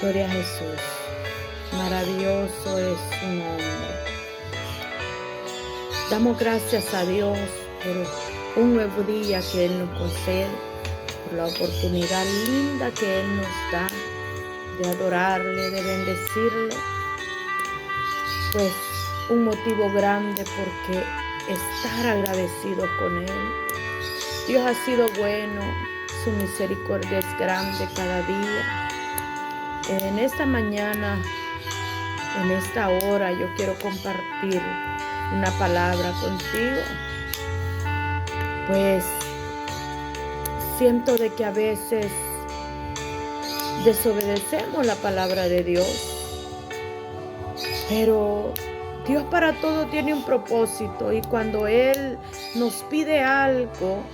Gloria a Jesús. Maravilloso es su nombre. Damos gracias a Dios por un nuevo día que Él nos concede, por la oportunidad linda que Él nos da de adorarle, de bendecirle. Pues un motivo grande porque estar agradecidos con Él. Dios ha sido bueno, su misericordia es grande cada día. En esta mañana, en esta hora, yo quiero compartir una palabra contigo. Pues siento de que a veces desobedecemos la palabra de Dios, pero Dios para todo tiene un propósito, y cuando Él nos pide algo,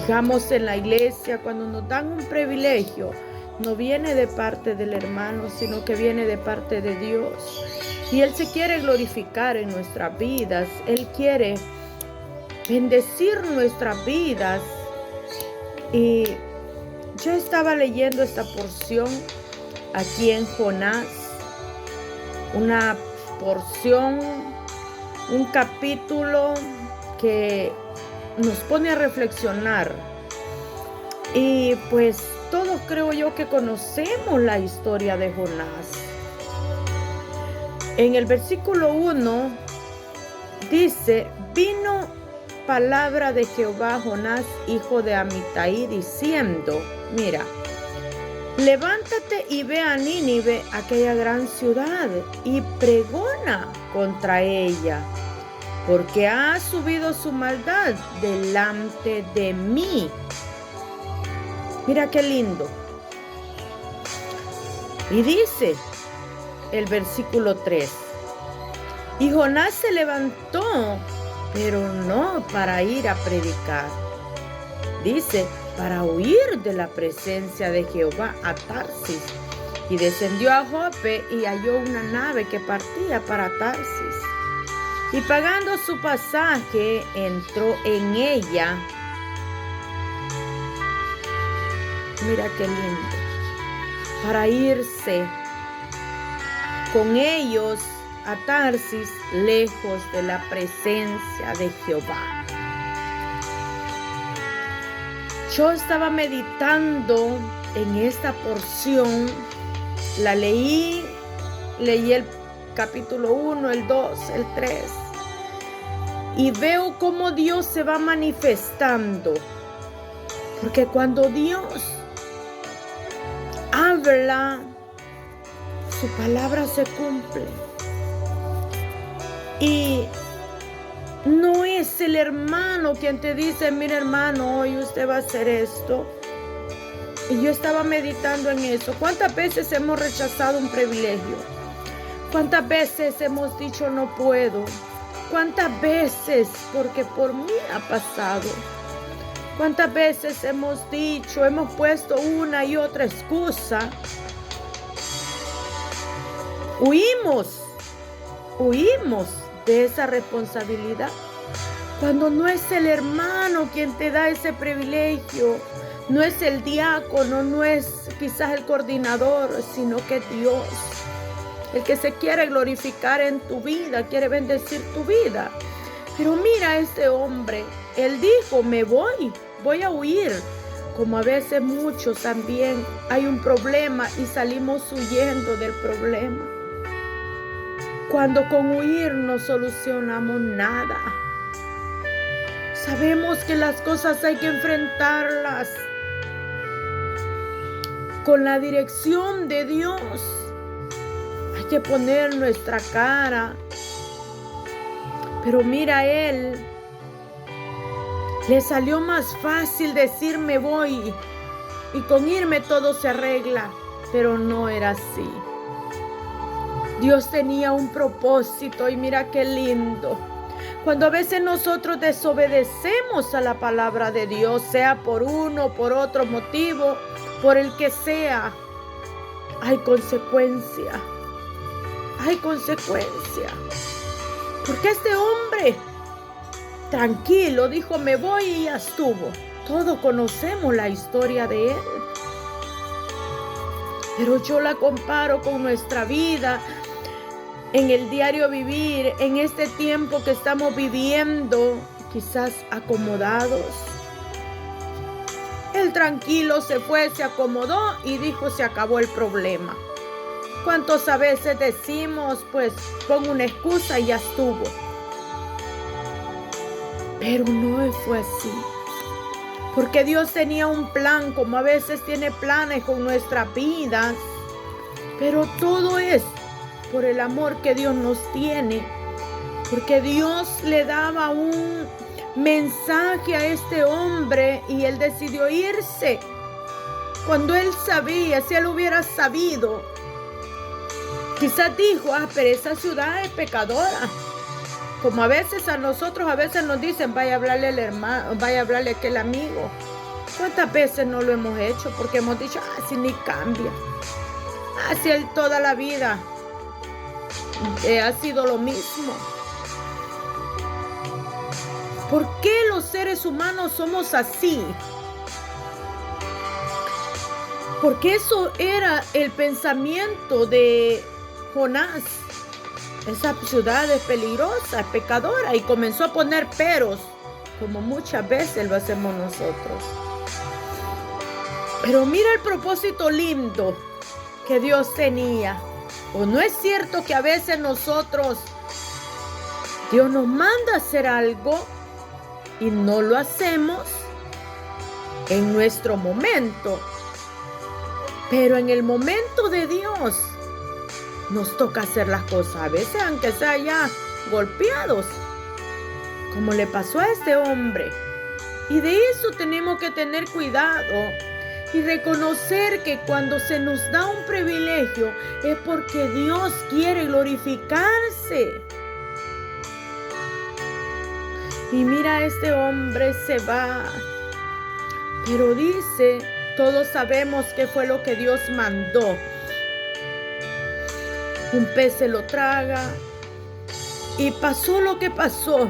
digamos en la iglesia, cuando nos dan un privilegio, no viene de parte del hermano, sino que viene de parte de Dios. Y Él se quiere glorificar en nuestras vidas. Él quiere bendecir nuestras vidas. Y yo estaba leyendo esta porción aquí en Jonás. Una porción, un capítulo que nos pone a reflexionar. Y pues todos creo yo que conocemos la historia de Jonás. En el versículo 1 dice: vino palabra de Jehová a Jonás, hijo de Amitai, diciendo, mira, levántate y ve a Nínive, aquella gran ciudad, y pregona contra ella, porque ha subido su maldad delante de mí. Mira qué lindo. Y dice el versículo 3: y Jonás se levantó, pero no para ir a predicar. Dice, para huir de la presencia de Jehová a Tarsis. Y descendió a Jope y halló una nave que partía para Tarsis. Y pagando su pasaje, entró en ella. Mira qué lindo. Para irse con ellos a Tarsis, lejos de la presencia de Jehová. Yo estaba meditando en esta porción. La leí el capítulo 1, el 2, el 3. Y veo cómo Dios se va manifestando. Porque cuando Dios habla, su palabra se cumple. Y no es el hermano quien te dice, mira hermano, hoy usted va a hacer esto. Y yo estaba meditando en eso. ¿Cuántas veces hemos rechazado un privilegio? ¿Cuántas veces hemos dicho no puedo? ¿Cuántas veces? Porque por mí ha pasado. ¿Cuántas veces hemos dicho, hemos puesto una y otra excusa? Huimos de esa responsabilidad. Cuando no es el hermano quien te da ese privilegio, no es el diácono, no es quizás el coordinador, sino que Dios, el que se quiere glorificar en tu vida, quiere bendecir tu vida. Pero mira a este hombre, él dijo, me voy a huir. Como a veces muchos también hay un problema y salimos huyendo del problema. Cuando con huir no solucionamos nada. Sabemos que las cosas hay que enfrentarlas con la dirección de Dios. Hay que poner nuestra cara. Pero mira, él le salió más fácil decir me voy y con irme todo se arregla, pero no era así. Dios tenía un propósito y mira qué lindo. Cuando a veces nosotros desobedecemos a la palabra de Dios, sea por uno o por otro motivo, por el que sea, hay consecuencia. Hay consecuencia. Porque este hombre tranquilo dijo me voy y ya estuvo. Todos conocemos la historia de él. Pero yo la comparo con nuestra vida en el diario vivir, en este tiempo que estamos viviendo, quizás acomodados. El tranquilo se fue, se acomodó y dijo, se acabó el problema. ¿Cuántos a veces decimos, pues pongo una excusa y ya estuvo? Pero no fue así. Porque Dios tenía un plan, como a veces tiene planes con nuestras vidas. Pero todo es por el amor que Dios nos tiene. Porque Dios le daba un mensaje a este hombre y él decidió irse. Cuando él sabía, si él hubiera sabido, quizás dijo, pero esa ciudad es pecadora. Como a veces a nosotros, a veces nos dicen, vaya a hablarle al hermano, vaya a hablarle a aquel amigo. ¿Cuántas veces no lo hemos hecho? Porque hemos dicho, si ni cambia. Si él toda la vida ha sido lo mismo. ¿Por qué los seres humanos somos así? Porque eso era el pensamiento de Jonás. Esa ciudad es peligrosa, es pecadora, y comenzó a poner peros, como muchas veces lo hacemos nosotros. Pero mira el propósito lindo que Dios tenía. ¿O no es cierto que a veces nosotros, Dios nos manda a hacer algo y no lo hacemos en nuestro momento? Pero en el momento de Dios nos toca hacer las cosas, a veces aunque sea ya golpeados, como le pasó a este hombre. Y de eso tenemos que tener cuidado y reconocer que cuando se nos da un privilegio es porque Dios quiere glorificarse. Y mira, este hombre se va, pero dice, todos sabemos qué fue lo que Dios mandó. Un pez se lo traga y pasó lo que pasó.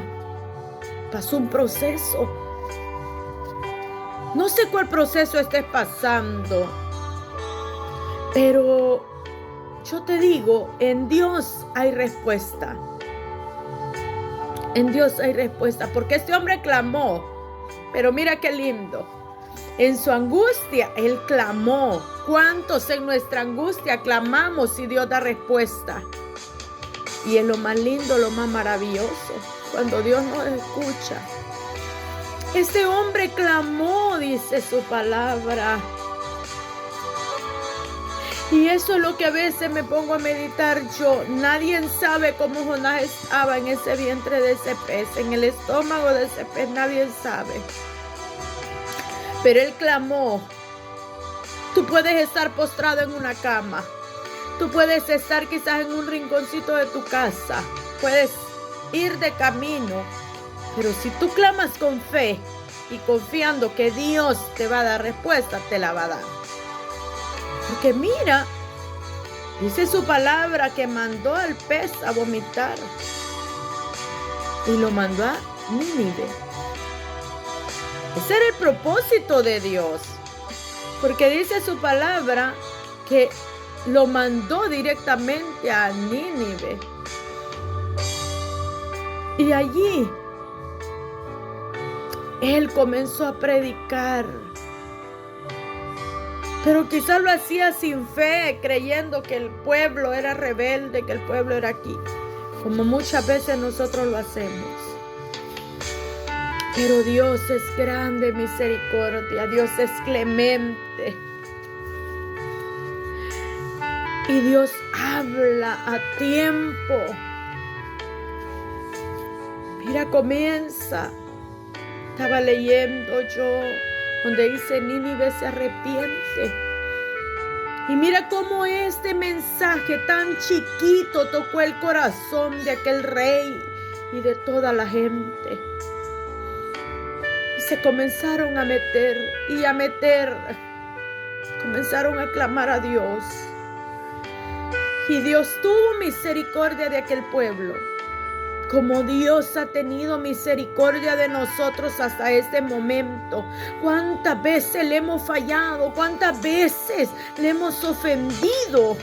Pasó un proceso. No sé cuál proceso estés pasando, pero yo te digo, en Dios hay respuesta. En Dios hay respuesta, porque este hombre clamó, pero mira qué lindo. En su angustia, él clamó. ¿Cuántos en nuestra angustia clamamos y Dios da respuesta? Y es lo más lindo, lo más maravilloso, cuando Dios nos escucha. Este hombre clamó, dice su palabra. Y eso es lo que a veces me pongo a meditar yo. Nadie sabe cómo Jonás estaba en ese vientre de ese pez, en el estómago de ese pez, nadie sabe. Pero él clamó. Tú puedes estar postrado en una cama. Tú puedes estar quizás en un rinconcito de tu casa. Puedes ir de camino. Pero si tú clamas con fe y confiando que Dios te va a dar respuesta, te la va a dar. Porque mira, dice su palabra que mandó al pez a vomitar. Y lo mandó a Nínive. Ese era el propósito de Dios. Porque dice su palabra que lo mandó directamente a Nínive. Y allí él comenzó a predicar. Pero quizás lo hacía sin fe, creyendo que el pueblo era rebelde, que el pueblo era aquí. Como muchas veces nosotros lo hacemos. Pero Dios es grande misericordia, Dios es clemente. Y Dios habla a tiempo. Mira, comienza. Estaba leyendo yo donde dice Nínive se arrepiente. Y mira cómo este mensaje tan chiquito tocó el corazón de aquel rey y de toda la gente. Y se comenzaron a meter y a meter. Comenzaron a clamar a Dios. Y Dios tuvo misericordia de aquel pueblo. como Dios ha tenido misericordia de nosotros hasta este momento. ¿Cuántas veces le hemos fallado? ¿Cuántas veces le hemos ofendido?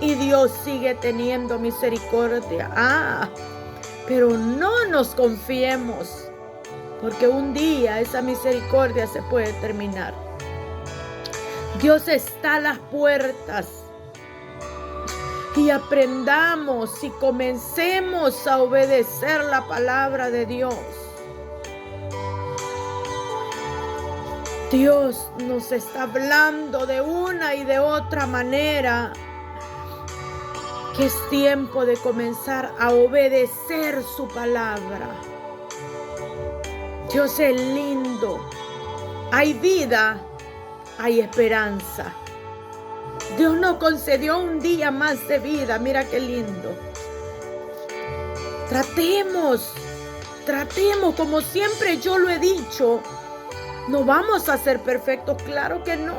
Y Dios sigue teniendo misericordia. Pero no nos confiemos, porque un día esa misericordia se puede terminar. Dios está a las puertas. Y aprendamos y comencemos a obedecer la palabra de Dios. Dios nos está hablando de una y de otra manera, que es tiempo de comenzar a obedecer su palabra. Dios es lindo. Hay vida, hay esperanza. Dios nos concedió un día más de vida. Mira qué lindo. Tratemos, como siempre yo lo he dicho. No vamos a ser perfectos, claro que no.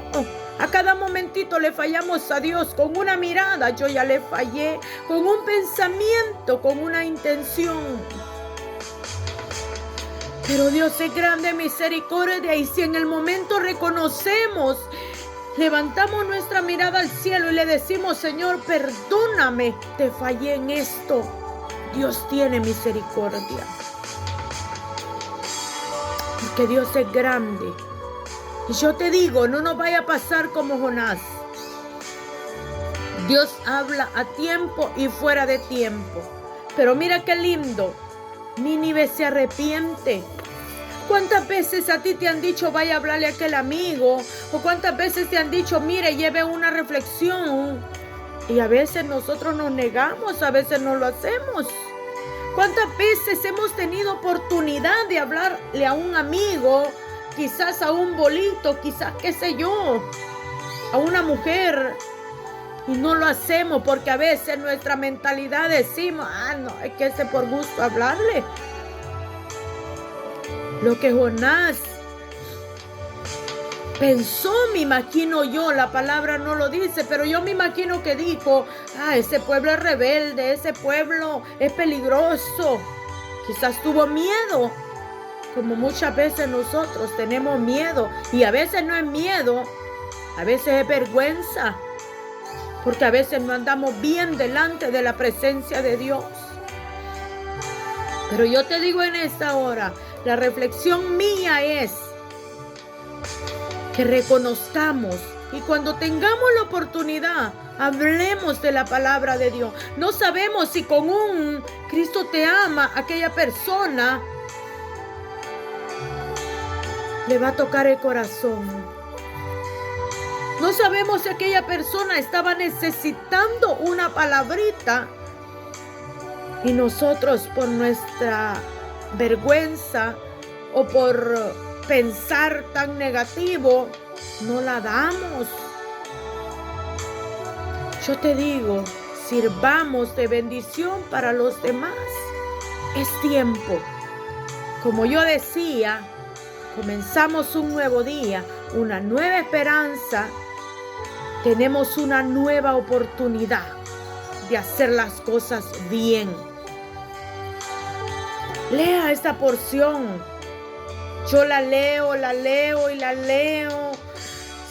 A cada momentito le fallamos a Dios. Con una mirada yo ya le fallé. Con un pensamiento, con una intención. Pero Dios es grande en misericordia. Y si en el momento reconocemos, levantamos nuestra mirada al cielo y le decimos: Señor, perdóname, te fallé en esto. Dios tiene misericordia. Porque Dios es grande. Y yo te digo, no nos vaya a pasar como Jonás. Dios habla a tiempo y fuera de tiempo. Pero mira qué lindo. Nínive se arrepiente. ¿Cuántas veces a ti te han dicho: vaya a hablarle a aquel amigo? ¿O cuántas veces te han dicho: mire, lleve una reflexión? Y a veces nosotros nos negamos, a veces no lo hacemos. ¿Cuántas veces hemos tenido oportunidad de hablarle a un amigo, quizás a un bolito, quizás qué sé yo, a una mujer? Y no lo hacemos porque a veces nuestra mentalidad decimos: no, hay que ser por gusto hablarle. Lo que Jonás pensó, me imagino yo, la palabra no lo dice, pero yo me imagino que dijo: ese pueblo es rebelde, ese pueblo es peligroso. Quizás tuvo miedo, como muchas veces nosotros tenemos miedo. Y a veces no es miedo, a veces es vergüenza, porque a veces no andamos bien delante de la presencia de Dios. Pero yo te digo en esta hora, la reflexión mía es que reconozcamos, y cuando tengamos la oportunidad, hablemos de la palabra de Dios. No sabemos si con un Cristo te ama, aquella persona le va a tocar el corazón. No sabemos si aquella persona estaba necesitando una palabrita y nosotros, por nuestra vergüenza o por pensar tan negativo, no la damos. Yo te digo, sirvamos de bendición para los demás. Es tiempo. Como yo decía, comenzamos un nuevo día, una nueva esperanza. Tenemos una nueva oportunidad de hacer las cosas bien. Lea esta porción. Yo la leo y la leo.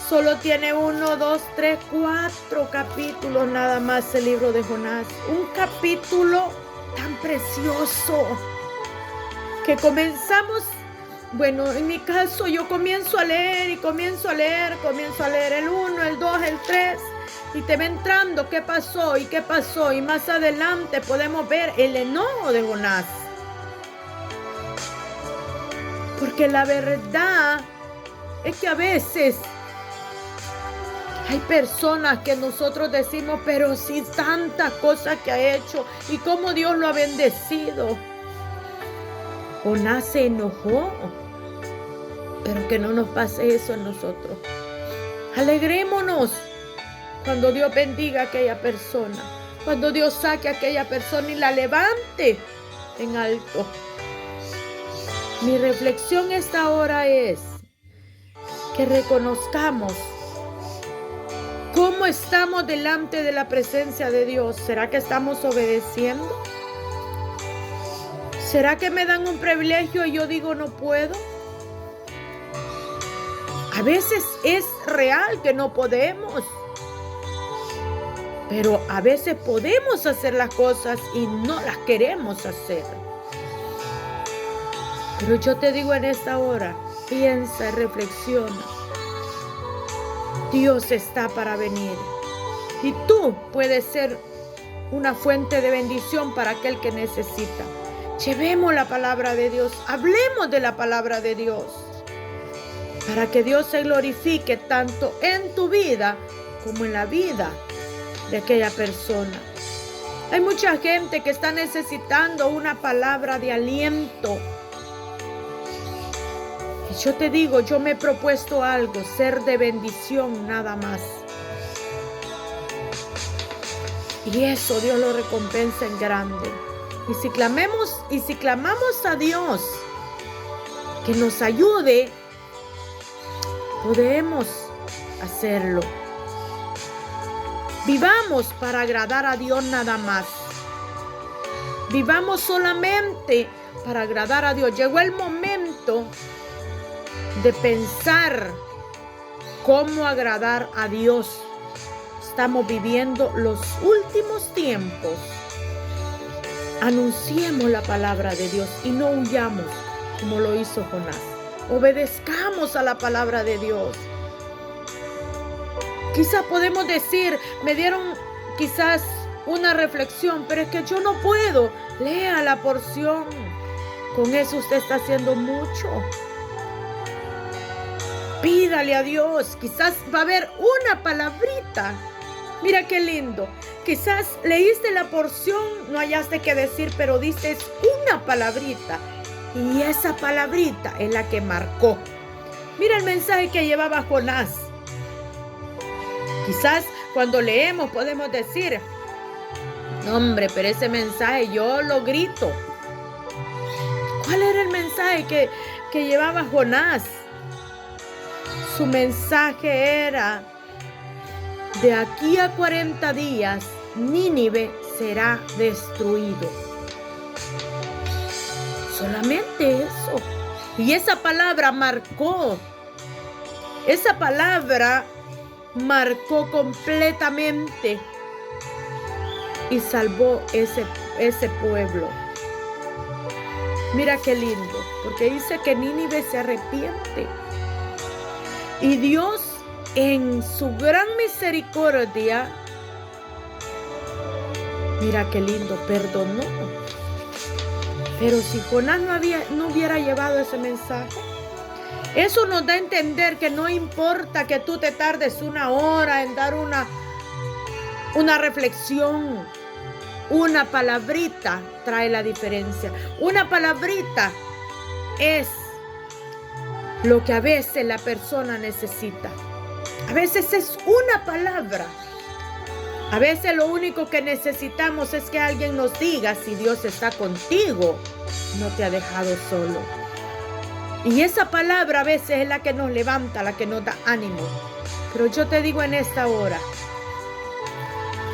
Solo tiene 1, 2, 3, 4 capítulos nada más el libro de Jonás. Un capítulo tan precioso que comenzamos. Bueno, en mi caso yo comienzo a leer el 1, el 2, el 3 y te va entrando qué pasó y más adelante podemos ver el enojo de Jonás. Porque la verdad es que a veces hay personas que nosotros decimos: pero sí, tantas cosas que ha hecho y cómo Dios lo ha bendecido. Jonás se enojó, pero que no nos pase eso a nosotros. Alegrémonos cuando Dios bendiga a aquella persona, cuando Dios saque a aquella persona y la levante en alto. Mi reflexión esta hora es que reconozcamos cómo estamos delante de la presencia de Dios. ¿Será que estamos obedeciendo? ¿Será que me dan un privilegio y yo digo no puedo? A veces es real que no podemos, pero a veces podemos hacer las cosas y no las queremos hacer. Pero yo te digo en esta hora, piensa y reflexiona. Dios está para venir y tú puedes ser una fuente de bendición para aquel que necesita. Llevemos la palabra de Dios, hablemos de la palabra de Dios, para que Dios se glorifique tanto en tu vida como en la vida de aquella persona. Hay mucha gente que está necesitando una palabra de aliento. Y yo te digo, yo me he propuesto algo, ser de bendición nada más. Y eso Dios lo recompensa en grande. Y si clamamos a Dios que nos ayude, podemos hacerlo. Vivamos para agradar a Dios nada más. Vivamos solamente para agradar a Dios. Llegó el momento de pensar cómo agradar a Dios. Estamos viviendo los últimos tiempos. Anunciemos la palabra de Dios y no huyamos como lo hizo Jonás. Obedezcamos a la palabra de Dios. Quizás podemos decir, me dieron quizás una reflexión, pero es que yo no puedo. Lea la porción. Con eso usted está haciendo mucho. Pídale a Dios. Quizás va a haber una palabrita. Mira qué lindo. Quizás leíste la porción, no hallaste qué decir, pero dices una palabrita. Y esa palabrita es la que marcó. Mira el mensaje que llevaba Jonás. Quizás cuando leemos podemos decir, no hombre, pero ese mensaje yo lo grito. ¿Cuál era el mensaje que llevaba Jonás? Su mensaje era, de aquí a 40 días, Nínive será destruido. Solamente eso. Y esa palabra marcó. Esa palabra marcó completamente y salvó ese pueblo. Mira qué lindo, porque dice que Nínive se arrepiente. Y Dios, en su gran misericordia, mira qué lindo, perdonó. Pero si Jonás no hubiera llevado ese mensaje, eso nos da a entender que no importa que tú te tardes 1 hora en dar una reflexión, una palabrita trae la diferencia. Una palabrita es lo que a veces la persona necesita. A veces es una palabra. A veces lo único que necesitamos es que alguien nos diga si Dios está contigo, no te ha dejado solo. Y esa palabra a veces es la que nos levanta, la que nos da ánimo. Pero yo te digo en esta hora,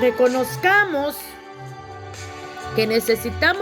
reconozcamos que necesitamos